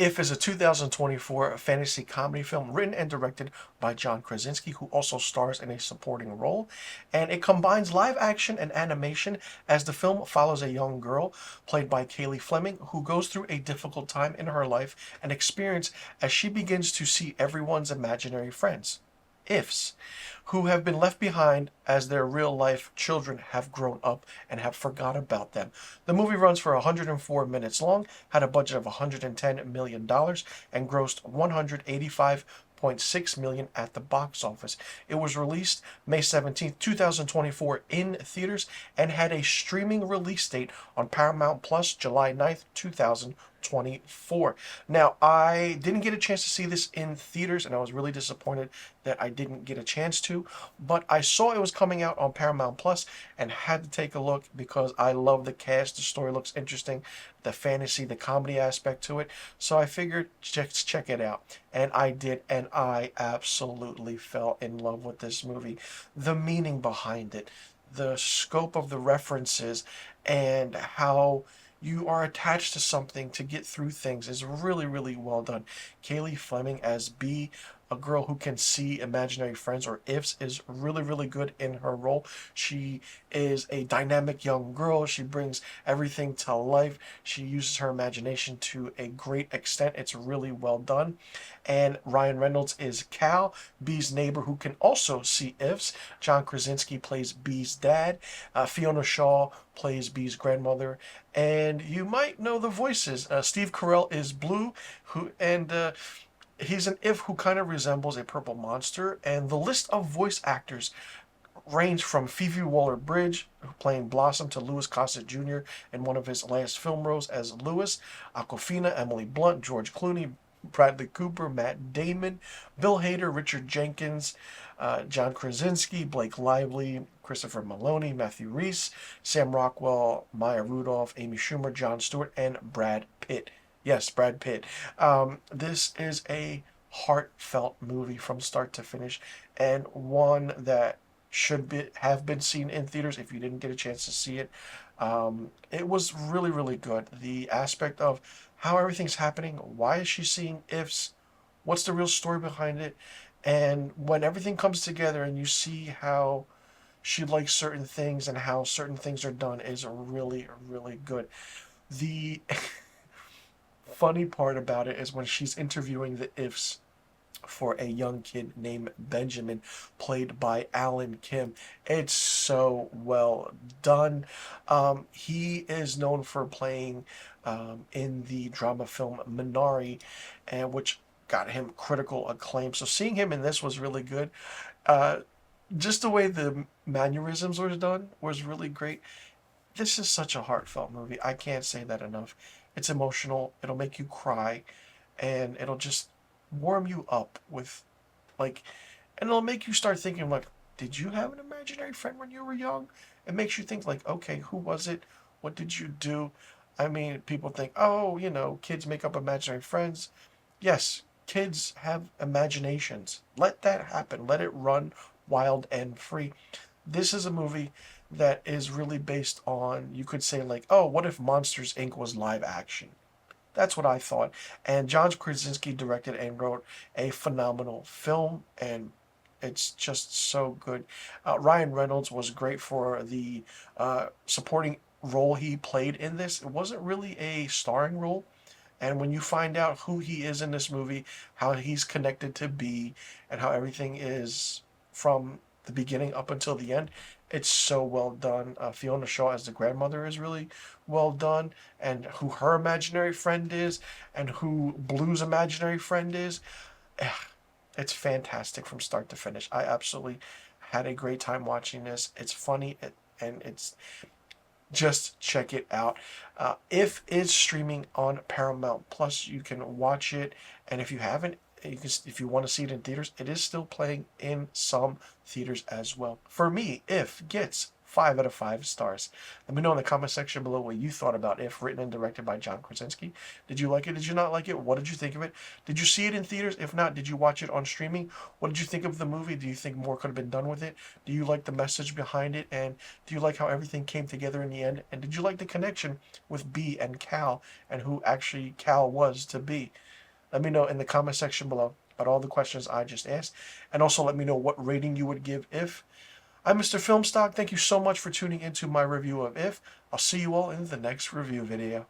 If is a 2024 fantasy comedy film written and directed by John Krasinski, who also stars in a supporting role. And it combines live action and animation as the film follows a young girl, played by Kaylee Fleming, who goes through a difficult time in her life and experience as she begins to see everyone's imaginary friends, ifs, who have been left behind as their real life children have grown up and have forgot about them. The movie runs for 104 minutes long, had a budget of $110 million, and grossed $185.6 million at the box office. It was released May 17th, 2024 in theaters and had a streaming release date on Paramount Plus July 9th, 2024. Now, I didn't get a chance to see this in theaters, and I was really disappointed that I didn't get a chance to, but I saw it was coming out on Paramount Plus and had to take a look because I love the cast. The story looks interesting, the fantasy, the comedy aspect to it. So I figured check it out, and I did, and I absolutely fell in love with this movie. The meaning behind it, the scope of the references, and how you are attached to something to get through things is really, really well done. Kaylee Fleming as Bee, a girl who can see imaginary friends or ifs, is really, really good in her role. She is a dynamic young girl. She brings everything to life. She uses her imagination to a great extent. It's really well done. And Ryan Reynolds is Cal, Bee's neighbor who can also see ifs. John Krasinski plays Bee's dad. Fiona Shaw plays Bee's grandmother. And you might know the voices. Steve Carell is Blue, he's an if who kind of resembles a purple monster. And the list of voice actors range from Phoebe Waller-Bridge, playing Blossom, to Louis Gossett Jr. in one of his last film roles as Louis, Awkwafina, Emily Blunt, George Clooney, Bradley Cooper, Matt Damon, Bill Hader, Richard Jenkins, John Krasinski, Blake Lively, Christopher Maloney, Matthew Rhys, Sam Rockwell, Maya Rudolph, Amy Schumer, Jon Stewart, and Brad Pitt. Yes, Brad Pitt. This is a heartfelt movie from start to finish, and one that have been seen in theaters if you didn't get a chance to see it. It was really, really good. The aspect of how everything's happening, why is she seeing ifs, what's the real story behind it, and when everything comes together and you see how she likes certain things and how certain things are done is really, really good. The funny part about it is when she's interviewing the ifs for a young kid named Benjamin, played by Alan Kim. It's so well done. He is known for playing in the drama film Minari, and which got him critical acclaim. So seeing him in this was really good. Just the way the mannerisms were done was really great. This is such a heartfelt movie. I can't say that enough. It's emotional. It'll make you cry, and it'll just warm you up with, like, and it'll make you start thinking, like, did you have an imaginary friend when you were young? It makes you think, like, okay, who was it? What did you do? I mean, people think, oh, kids make up imaginary friends. Yes, kids have imaginations. Let that happen. Let it run wild and free. This is a movie that is really based on, you could say, like, oh, what if Monsters, Inc. was live action? That's what I thought. And John Krasinski directed and wrote a phenomenal film, and it's just so good. Ryan Reynolds was great for the supporting role he played in this. It wasn't really a starring role. And when you find out who he is in this movie, how he's connected to Bee, and how everything is from the beginning up until the end, it's so well done. Fiona Shaw as the grandmother is really well done, and who her imaginary friend is, and who Blue's imaginary friend is. It's fantastic from start to finish. I absolutely had a great time watching this. It's funny, and it's just check it out. If it's streaming on Paramount Plus, you can watch it, and if you haven't, if you want to see it in theaters, it is still playing in some theaters as well. For me, If gets 5 out of 5 stars. Let me know in the comment section below what you thought about If, written and directed by John Krasinski. Did you like it? Did you not like it? What did you think of it? Did you see it in theaters? If not, did you watch it on streaming? What did you think of the movie? Do you think more could have been done with it? Do you like the message behind it? And do you like how everything came together in the end? And did you like the connection with Bee and Cal, and who actually Cal was to Bee? Let me know in the comment section below about all the questions I just asked. And also let me know what rating you would give If. I'm Mr. Filmstock. Thank you so much for tuning into my review of If. I'll see you all in the next review video.